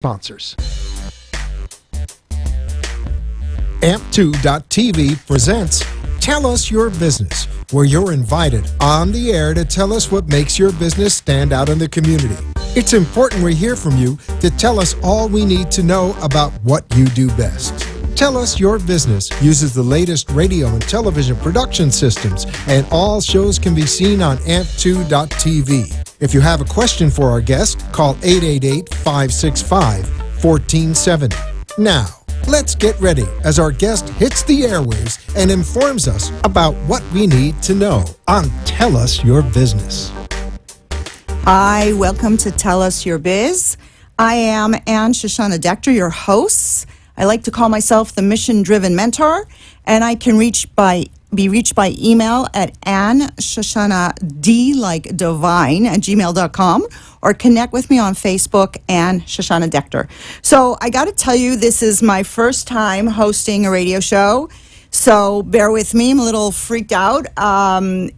Sponsors. AMP2.tv presents Tell Us Your Business, where you're invited on the air to tell us what makes your business stand out in the community. It's important we hear from you to tell us all we need to know about what you do best. Tell Us Your Business uses the latest radio and television production systems, and all shows can be seen on AMP2.tv. If you have a question for our guest, call 888-565-1470. Now, let's get ready as our guest hits the airwaves and informs us about what we need to know on Tell Us Your Business. Hi, welcome to Tell Us Your Biz. I am Ann Shoshana Dector, your host. I like to call myself the mission-driven mentor, and I can be reached by email at AnnShoshanad, like divine, at gmail.com, or connect with me on Facebook, Ann Shoshana Dector. So I got to tell you, this is my first time hosting a radio show, so bear with me. I'm a little freaked out.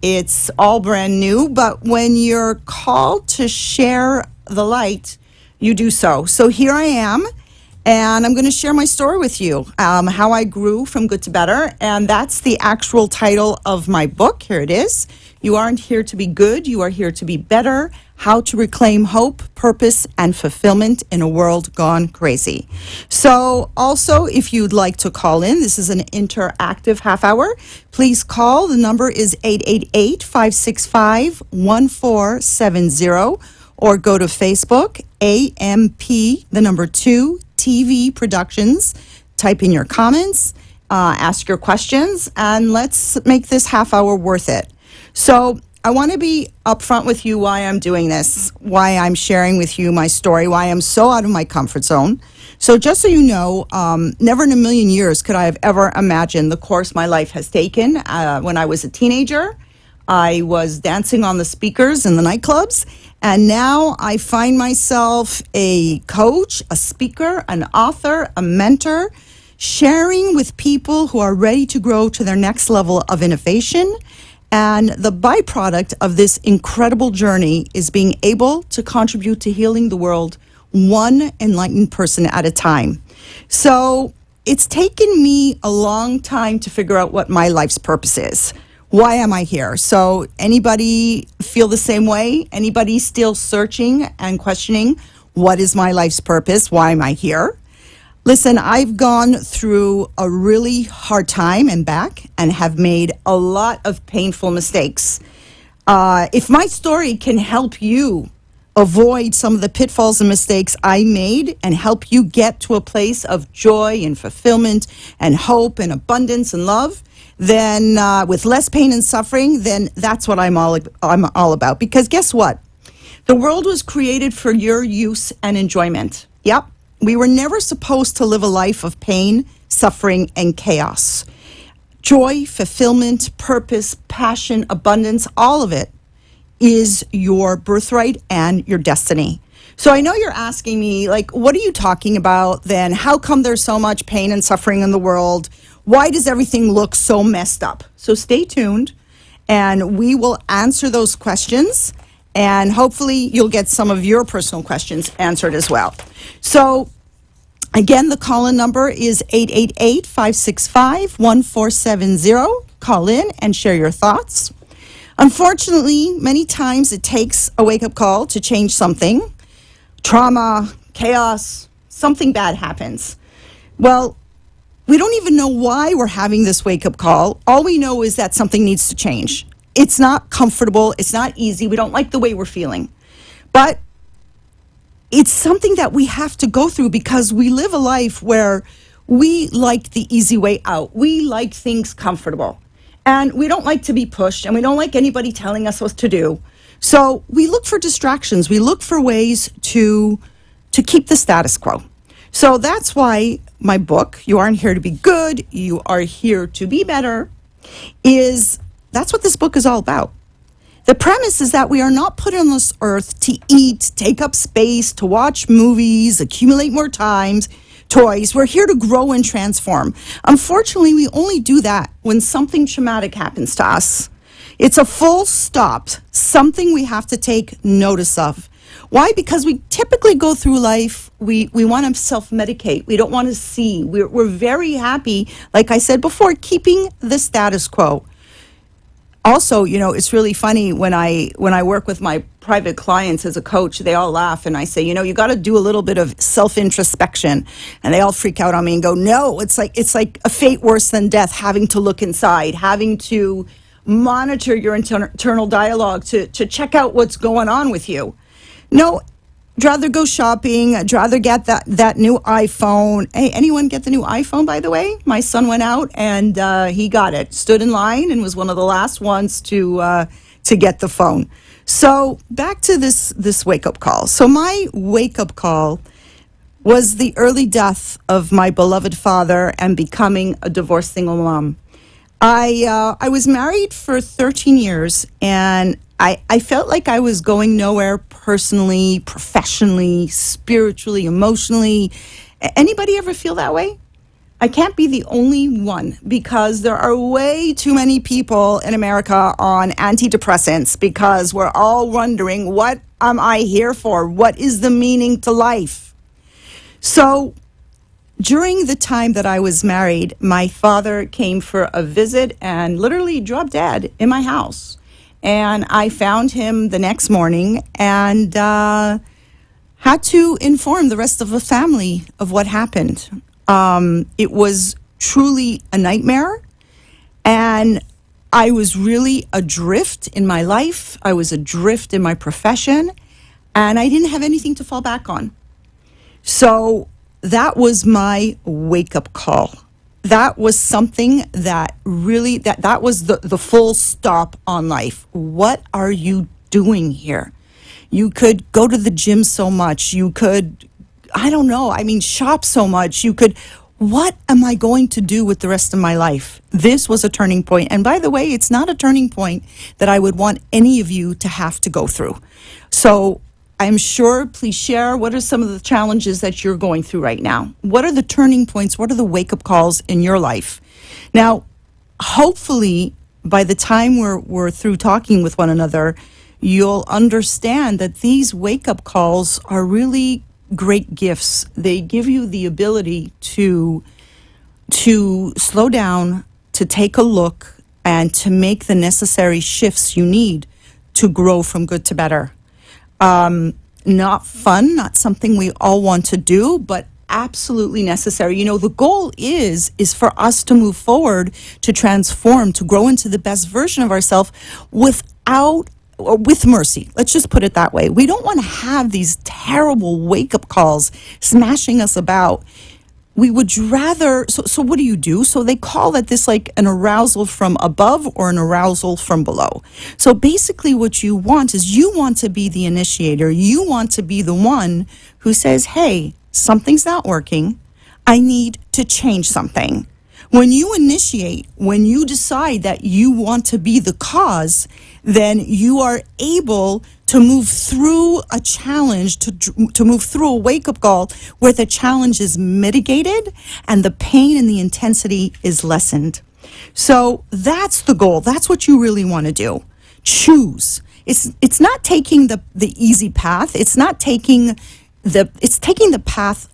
It's all brand new, but when you're called to share the light, you do so. So here I am. And I'm going to share my story with you, how I grew from good to better. And that's the actual title of my book. Here it is. You aren't here to be good. You are here to be better. How to reclaim hope, purpose, and fulfillment in a world gone crazy. So also, if you'd like to call in, this is an interactive half hour. Please call. The number is 888-565-1470. Or go to Facebook, AMP, the number 2, TV Productions. Type in your comments, ask your questions, and let's make this half hour worth it. So I want to be upfront with you why I'm doing this, why I'm sharing with you my story, why I'm so out of my comfort zone. So just so you know, never in a million years could I have ever imagined the course my life has taken. When I was a teenager, I was dancing on the speakers in the nightclubs, and now I find myself a coach, a speaker, an author, a mentor, sharing with people who are ready to grow to their next level of innovation. And the byproduct of this incredible journey is being able to contribute to healing the world one enlightened person at a time. So it's taken me a long time to figure out what my life's purpose is. Why am I here? So anybody feel the same way? Anybody still searching and questioning, what is my life's purpose? Why am I here? Listen, I've gone through a really hard time and back and have made a lot of painful mistakes. If my story can help you avoid some of the pitfalls and mistakes I made and help you get to a place of joy and fulfillment and hope and abundance and love, then with less pain and suffering, then that's what I'm all about. Because guess what? The world was created for your use and enjoyment. Yep. We were never supposed to live a life of pain, suffering, and chaos. Joy, fulfillment, purpose, passion, abundance, all of it is your birthright and your destiny. So I know you're asking me, like, what are you talking about then? How come there's so much pain and suffering in the world? Why does everything look so messed up? So stay tuned, and we will answer those questions, and hopefully you'll get some of your personal questions answered as well. So again, the call-in number is 888-565-1470. Call in and share your thoughts. Unfortunately, many times it takes a wake-up call to change something. Trauma, chaos, something bad happens. Well, we don't even know why we're having this wake-up call. All we know is that something needs to change. It's not comfortable. It's not easy. We don't like the way we're feeling. But it's something that we have to go through because we live a life where we like the easy way out. We like things comfortable. And we don't like to be pushed, and we don't like anybody telling us what to do. So we look for distractions. We look for ways to keep the status quo. So that's why my book, You Aren't Here to Be Good, You Are Here to Be Better, that's what this book is all about. The premise is that we are not put on this earth to eat, take up space, to watch movies, accumulate more toys. We're here to grow and transform. Unfortunately, we only do that when something traumatic happens to us. It's a full stop, something we have to take notice of. Why? Because we typically go through life, we want to self-medicate. We don't want to see. We're very happy, like I said before, keeping the status quo. Also, it's really funny when I work with my private clients as a coach, they all laugh and I say, you got to do a little bit of self-introspection, and they all freak out on me and go, no, it's like a fate worse than death, having to look inside, having to monitor your internal dialogue to check out what's going on with you. No, I'd rather go shopping. I'd rather get that new iPhone. Hey, anyone get the new iPhone, by the way? My son went out and he got it. Stood in line and was one of the last ones to get the phone. So back to this wake-up call. So my wake-up call was the early death of my beloved father and becoming a divorced single mom. I was married for 13 years, and I felt like I was going nowhere personally, professionally, spiritually, emotionally. Anybody ever feel that way? I can't be the only one, because there are way too many people in America on antidepressants, because we're all wondering, what am I here for? What is the meaning to life? So during the time that I was married, my father came for a visit and literally dropped dead in my house. And I found him the next morning and had to inform the rest of the family of what happened. It was truly a nightmare, and I was really adrift in my life. I was adrift in my profession, and I didn't have anything to fall back on. So that was my wake-up call. That was something that really, that was the full stop on life. What are you doing here? You could go to the gym so much. You could, shop so much. What am I going to do with the rest of my life? This was a turning point. And by the way, it's not a turning point that I would want any of you to have to go through. So I'm sure, please share, what are some of the challenges that you're going through right now? What are the turning points? What are the wake-up calls in your life? Now, hopefully, by the time we're through talking with one another, you'll understand that these wake-up calls are really great gifts. They give you the ability to slow down, to take a look, and to make the necessary shifts you need to grow from good to better. Not fun, not something we all want to do, but absolutely necessary. The goal is for us to move forward, to transform, to grow into the best version of ourselves with mercy. Let's just put it that way. We don't want to have these terrible wake-up calls smashing us about. We would rather, so what do? So they call it this like an arousal from above or an arousal from below. So basically what you want is you want to be the initiator. You want to be the one who says, hey, something's not working. I need to change something. When you initiate, when you decide that you want to be the cause, then you are able to move through a challenge, to move through a wake-up call where the challenge is mitigated and the pain and the intensity is lessened. So that's the goal. That's what you really want to do. Choose. It's not taking the easy path. It's taking the path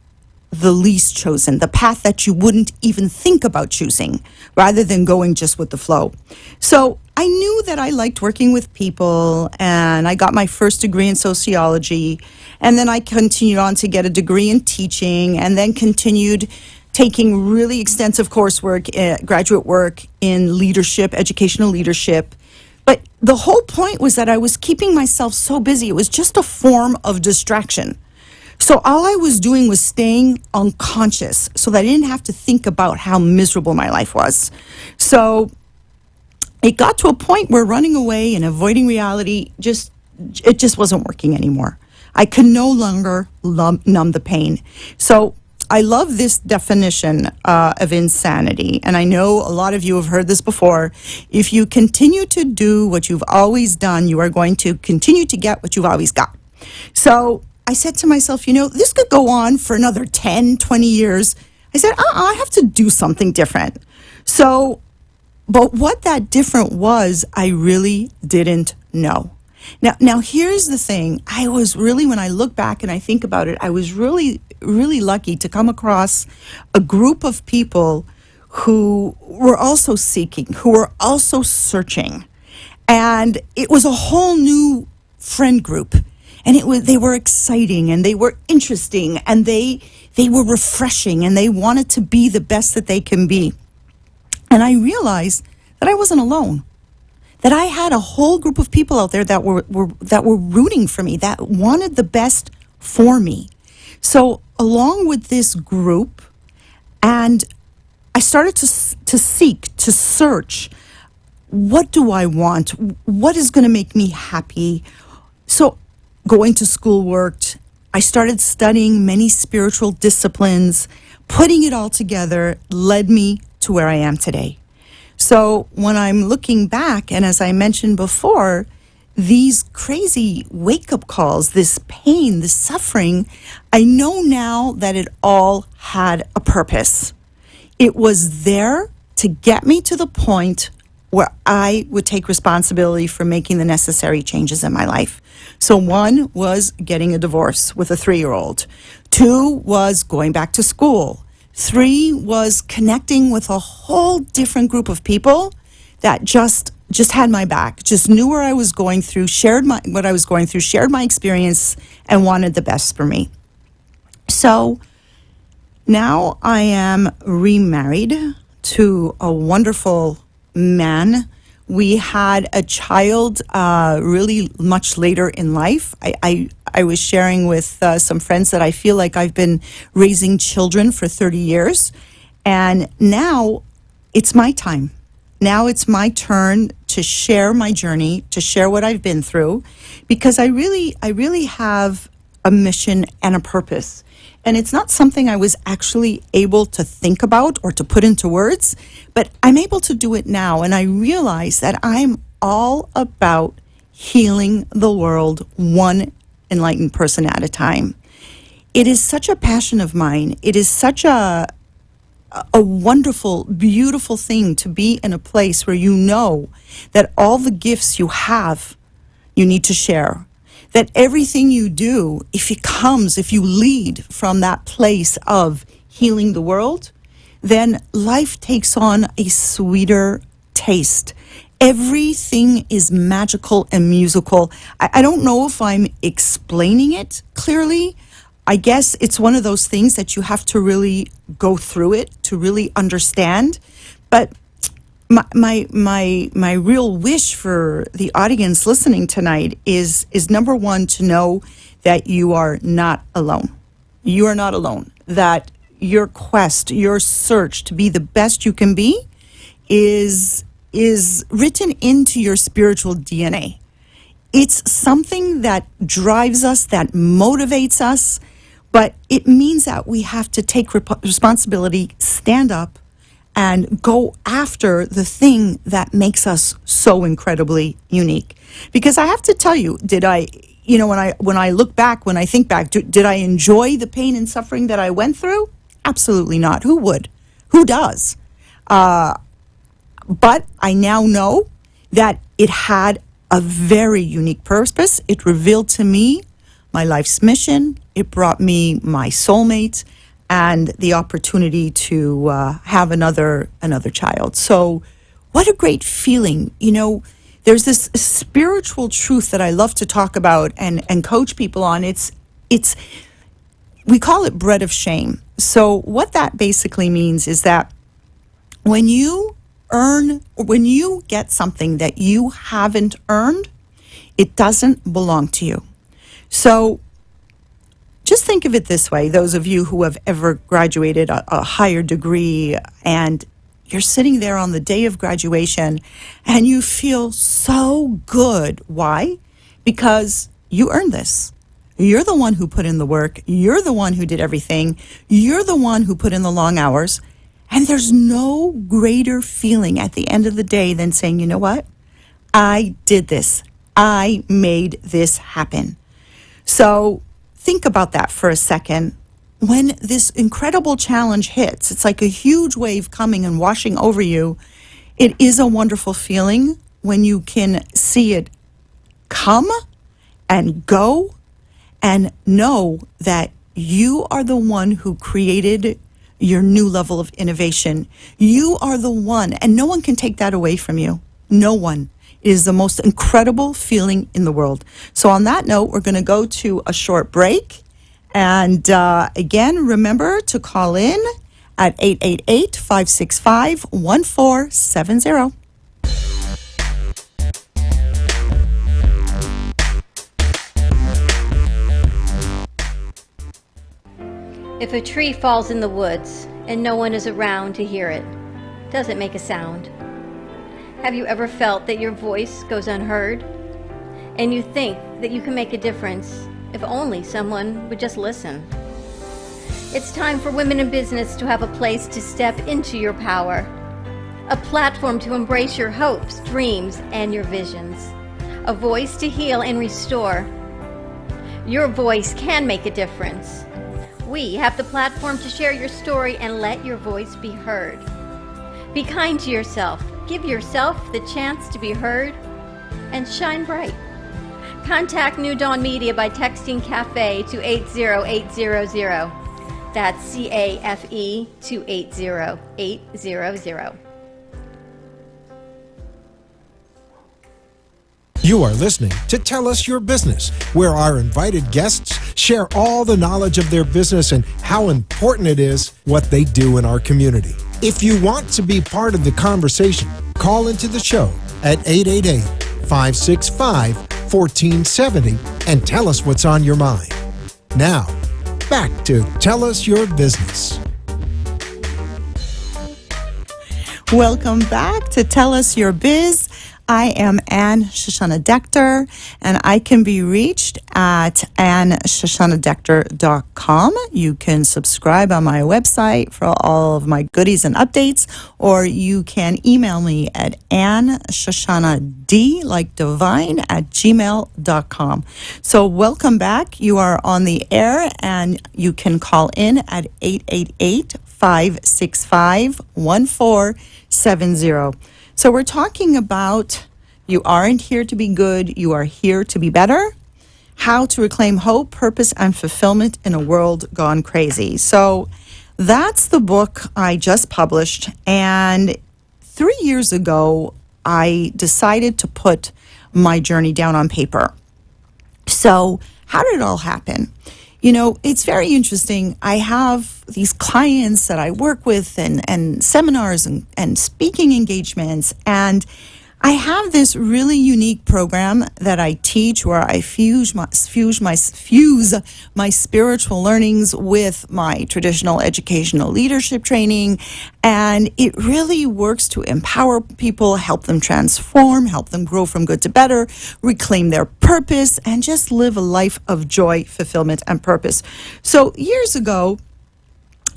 the least chosen, the path that you wouldn't even think about choosing, rather than going just with the flow. So I knew that I liked working with people, and I got my first degree in sociology, and then I continued on to get a degree in teaching, and then continued taking really extensive coursework, graduate work in leadership, educational leadership. But the whole point was that I was keeping myself so busy. It was just a form of distraction. So all I was doing was staying unconscious so that I didn't have to think about how miserable my life was. So it got to a point where running away and avoiding reality just wasn't working anymore. I could no longer numb the pain. So I love this definition of insanity, and I know a lot of you have heard this before. If you continue to do what you've always done, you are going to continue to get what you've always got. So I said to myself, this could go on for another 10, 20 years. I said, I have to do something different. So, but what that different was, I really didn't know. Now here's the thing. I was really, when I look back and I think about it, I was really, really lucky to come across a group of people who were also seeking, who were also searching. And it was a whole new friend group. And they were exciting and they were interesting and they were refreshing and they wanted to be the best that they can be. And I realized that I wasn't alone. That I had a whole group of people out there that were rooting for me, that wanted the best for me. So along with this group, and I started to seek, to search, what do I want? What is going to make me happy? So going to school worked. I started studying many spiritual disciplines. Putting it all together led me to where I am today. So when I'm looking back, and as I mentioned before, these crazy wake-up calls, this pain, this suffering, I know now that it all had a purpose. It was there to get me to the point where I would take responsibility for making the necessary changes in my life. So 1 was getting a divorce with a 3-year-old. 2 was going back to school. 3 was connecting with a whole different group of people that just had my back, just knew where I was going through, shared what I was going through, shared my experience, and wanted the best for me. So now I am remarried to a wonderful man. We had a child really much later in life. I was sharing with some friends that I feel like I've been raising children for 30 years. And now it's my time. Now it's my turn to share my journey, to share what I've been through, because I really have a mission and a purpose. And it's not something I was actually able to think about or to put into words, but I'm able to do it now. And I realize that I'm all about healing the world one enlightened person at a time. It is such a passion of mine. It is such a wonderful, beautiful thing to be in a place where you know that all the gifts you have, you need to share. That everything you do, if you lead from that place of healing the world, then life takes on a sweeter taste. Everything is magical and musical. I don't know if I'm explaining it clearly. I guess it's one of those things that you have to really go through it to really understand. But my real wish for the audience listening tonight is number 1, to know that you are not alone. You are not alone. That your quest, your search to be the best you can be is written into your spiritual DNA. It's something that drives us, that motivates us, but it means that we have to take responsibility, stand up, and go after the thing that makes us so incredibly unique. Because I have to tell you, when I look back, when I think back, did I enjoy the pain and suffering that I went through? Absolutely not. Who would? Who does? But I now know that it had a very unique purpose. It revealed to me my life's mission. It brought me my soulmate and the opportunity to have another child. So what a great feeling. There's this spiritual truth that I love to talk about and coach people on. We call it bread of shame. So what that basically means is that when you get something that you haven't earned, it doesn't belong to you. So just think of it this way. Those of you who have ever graduated a higher degree, and you're sitting there on the day of graduation and you feel so good. Why? Because you earned this. You're the one who put in the work. You're the one who did everything. You're the one who put in the long hours. And there's no greater feeling at the end of the day than saying, you know what? I did this. I made this happen. So think about that for a second. When this incredible challenge hits, it's like a huge wave coming and washing over you. It is a wonderful feeling when you can see it come and go and know that you are the one who created your new level of innovation. You are the one, and no one can take that away from you. No one. It is the most incredible feeling in the world. So on that note, we're going to go to a short break. And again, remember to call in at 888-565-1470. If a tree falls in the woods and no one is around to hear it, does it make a sound? Have you ever felt that your voice goes unheard? And you think that you can make a difference if only someone would just listen? It's time for women in business to have a place to step into your power, a platform to embrace your hopes, dreams, and your visions, a voice to heal and restore. Your voice can make a difference. We have the platform to share your story and let your voice be heard. Be kind to yourself. Give yourself the chance to be heard and shine bright. Contact New Dawn Media by texting CAFE to 80800. That's CAFE to 80800. You are listening to Tell Us Your Business, where our invited guests share all the knowledge of their business and how important it is what they do in our community. If you want to be part of the conversation, call into the show at 888-565-1470 and tell us what's on your mind. Now, back to Tell Us Your Business. Welcome back to Tell Us Your Biz. I am Ann Shoshana Dector, and I can be reached at AnnShoshanadector.com. You can subscribe on my website for all of my goodies and updates, or you can email me at AnnShoshanad, like divine, at gmail.com. So welcome back. You are on the air, and you can call in at 888-565-1470. So we're talking about you aren't here to be good, you are here to be better. How to reclaim hope, purpose, and fulfillment in a world gone crazy. So that's the book I just published. And 3 years ago, I decided to put my journey down on paper. So how did it all happen? You know, it's very interesting. I have these clients that I work with and seminars and speaking engagements. And I have this really unique program that I teach where I fuse my spiritual learnings with my traditional educational leadership training. And it really works to empower people, help them transform, help them grow from good to better, reclaim their purpose, and just live a life of joy, fulfillment, and purpose. So years ago,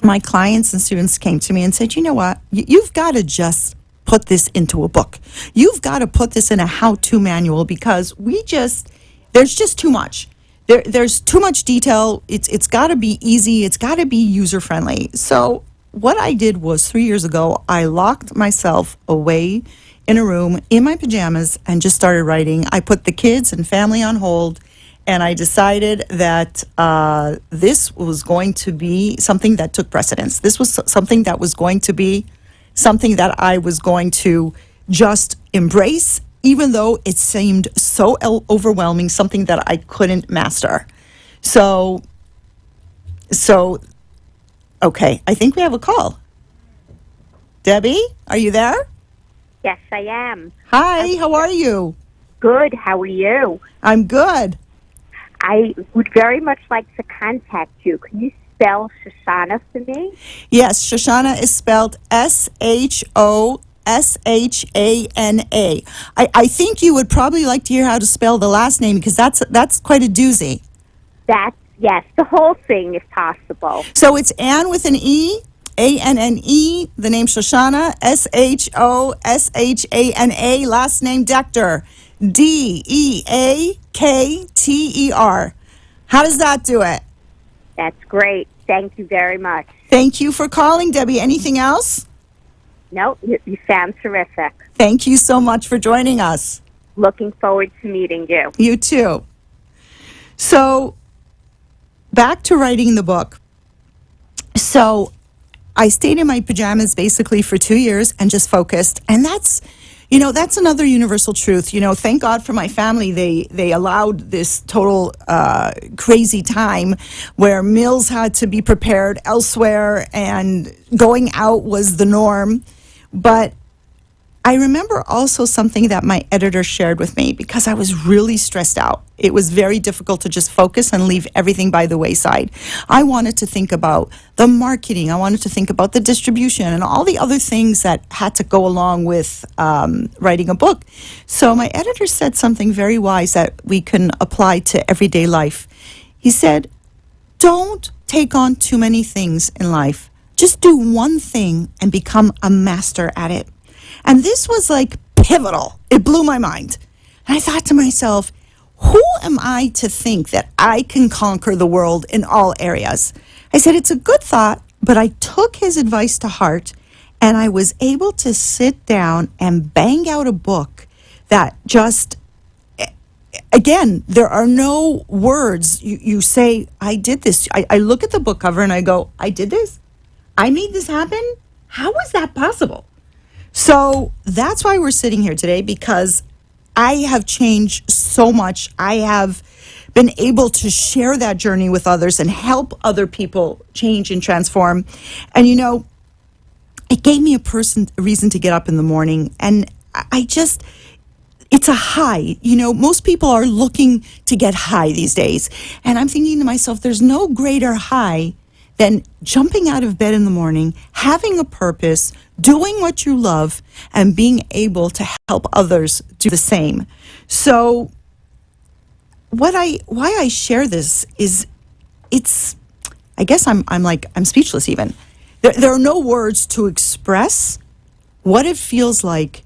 my clients and students came to me and said, you know what, you've got to just put this into a book. You've got to put this in a how-to manual because there's just too much. There's too much detail. It's got to be easy. It's got to be user-friendly. So what I did was 3 years ago, I locked myself away in a room in my pajamas and just started writing. I put the kids and family on hold, and I decided that this was going to be something that took precedence. This was something that was going to be something that I was going to just embrace, even though it seemed so overwhelming, something that I couldn't master. So, okay, I think we have a call. Debbie, are you there? Yes, I am. Hi, how are you? Good. How are you? I'm good. I would very much like to contact you. Can you spell Shoshana for me? Yes, Shoshana is spelled Shoshana. I think you would probably like to hear how to spell the last name because that's quite a doozy. Yes, the whole thing if possible. So it's Ann with an E, Anne, the name Shoshana, Shoshana, last name Dector, Deakter. How does that do it? That's great. Thank you very much. Thank you for calling, Debbie. Anything else? No, you sound terrific. Thank you so much for joining us. Looking forward to meeting you. You too. So, back to writing the book. So, I stayed in my pajamas basically for 2 years and just focused. And that's another universal truth. Thank God for my family. They allowed this total crazy time where meals had to be prepared elsewhere and going out was the norm. But I remember also something that my editor shared with me because I was really stressed out. It was very difficult to just focus and leave everything by the wayside. I wanted to think about the marketing. I wanted to think about the distribution and all the other things that had to go along with writing a book. So my editor said something very wise that we can apply to everyday life. He said, don't take on too many things in life. Just do one thing and become a master at it. And this was like pivotal. It blew my mind. And I thought to myself, who am I to think that I can conquer the world in all areas? I said, it's a good thought, but I took his advice to heart and I was able to sit down and bang out a book that just, again, there are no words. You say, I did this. I look at the book cover and I go, I did this? I made this happen? How was that possible? So that's why we're sitting here today, because I have changed so much. I have been able to share that journey with others and help other people change and transform. And, it gave me a reason to get up in the morning. And it's a high. Most people are looking to get high these days. And I'm thinking to myself, there's no greater high than jumping out of bed in the morning, having a purpose, doing what you love, and being able to help others do the same. So why I share this is I guess I'm speechless even. There are no words to express what it feels like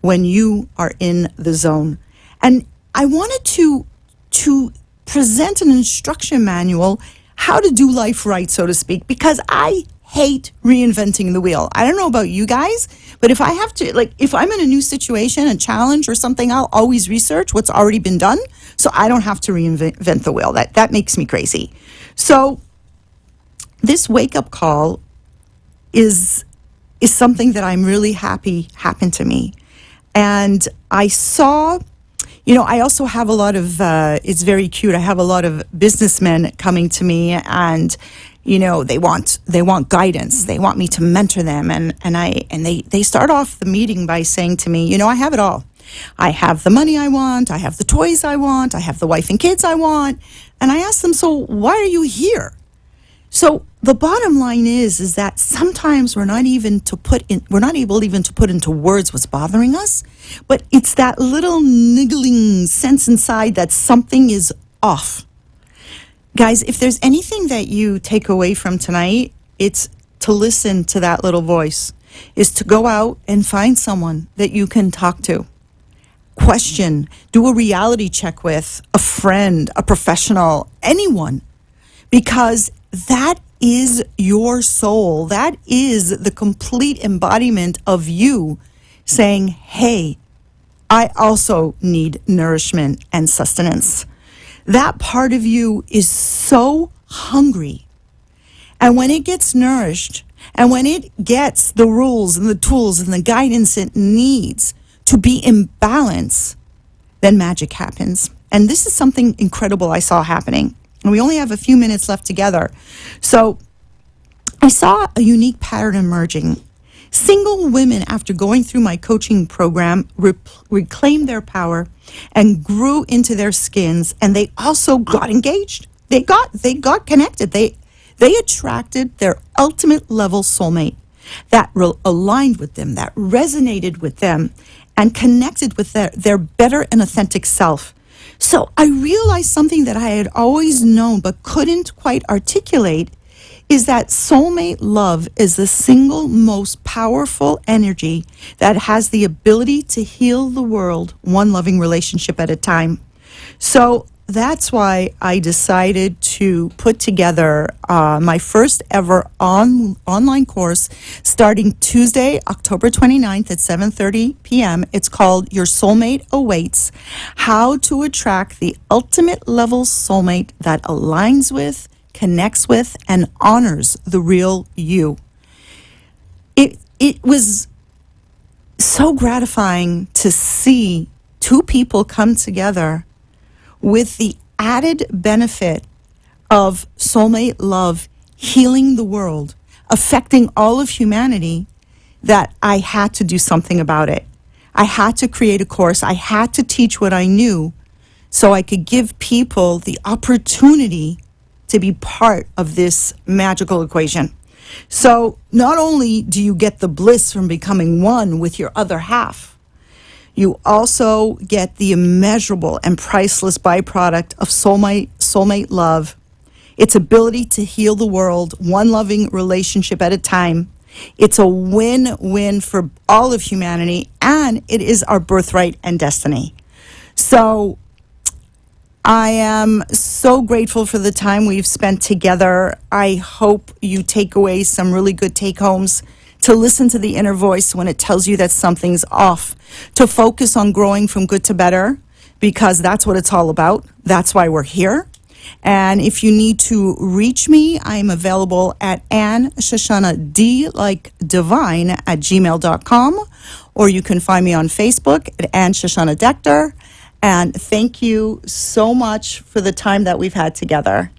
when you are in the zone. And I wanted to present an instruction manual how to do life right, so to speak, because I hate reinventing the wheel. I don't know about you guys, but if I have to, if I'm in a new situation, a challenge or something, I'll always research what's already been done so I don't have to reinvent the wheel. That makes me crazy. So this wake-up call is something that I'm really happy happened to me. And I saw... I also have a lot of, it's very cute. I have a lot of businessmen coming to me and, they want guidance. They want me to mentor them. And they start off the meeting by saying to me, I have it all. I have the money I want. I have the toys I want. I have the wife and kids I want. And I ask them, so why are you here? So the bottom line is that sometimes we're not able even to put into words what's bothering us, but it's that little niggling sense inside that something is off. Guys, if there's anything that you take away from tonight, it's to listen to that little voice, is to go out and find someone that you can talk to. Question, do a reality check with a friend, a professional, anyone, because that is your soul. That is the complete embodiment of you saying, hey, I also need nourishment and sustenance. That part of you is so hungry. And when it gets nourished, and when it gets the rules and the tools and the guidance it needs to be in balance, then magic happens. And this is something incredible I saw happening. And we only have a few minutes left together. So I saw a unique pattern emerging. Single women, after going through my coaching program, reclaimed their power and grew into their skins. And they also got engaged. They got connected. They attracted their ultimate level soulmate that aligned with them, that resonated with them, and connected with their better and authentic self. So I realized something that I had always known but couldn't quite articulate, is that soulmate love is the single most powerful energy that has the ability to heal the world one loving relationship at a time. So that's why I decided to put together my first ever online course starting Tuesday, October 29th at 7:30 p.m. It's called Your Soulmate Awaits: How to Attract the Ultimate Level Soulmate that Aligns with, Connects with, and Honors the Real You. It was so gratifying to see two people come together with the added benefit of soulmate love healing the world, affecting all of humanity, that I had to do something about it. I had to create a course. I had to teach what I knew so I could give people the opportunity to be part of this magical equation. So not only do you get the bliss from becoming one with your other half, you also get the immeasurable and priceless byproduct of soulmate love, its ability to heal the world, one loving relationship at a time. It's a win-win for all of humanity, and it is our birthright and destiny. So I am so grateful for the time we've spent together. I hope you take away some really good take-homes, to listen to the inner voice when it tells you that something's off, to focus on growing from good to better, because that's what it's all about. That's why we're here. And if you need to reach me, I'm available at Anne Shoshana D, like divine, at gmail.com, or you can find me on Facebook at Anne Shoshana Dector. And thank you so much for the time that we've had together.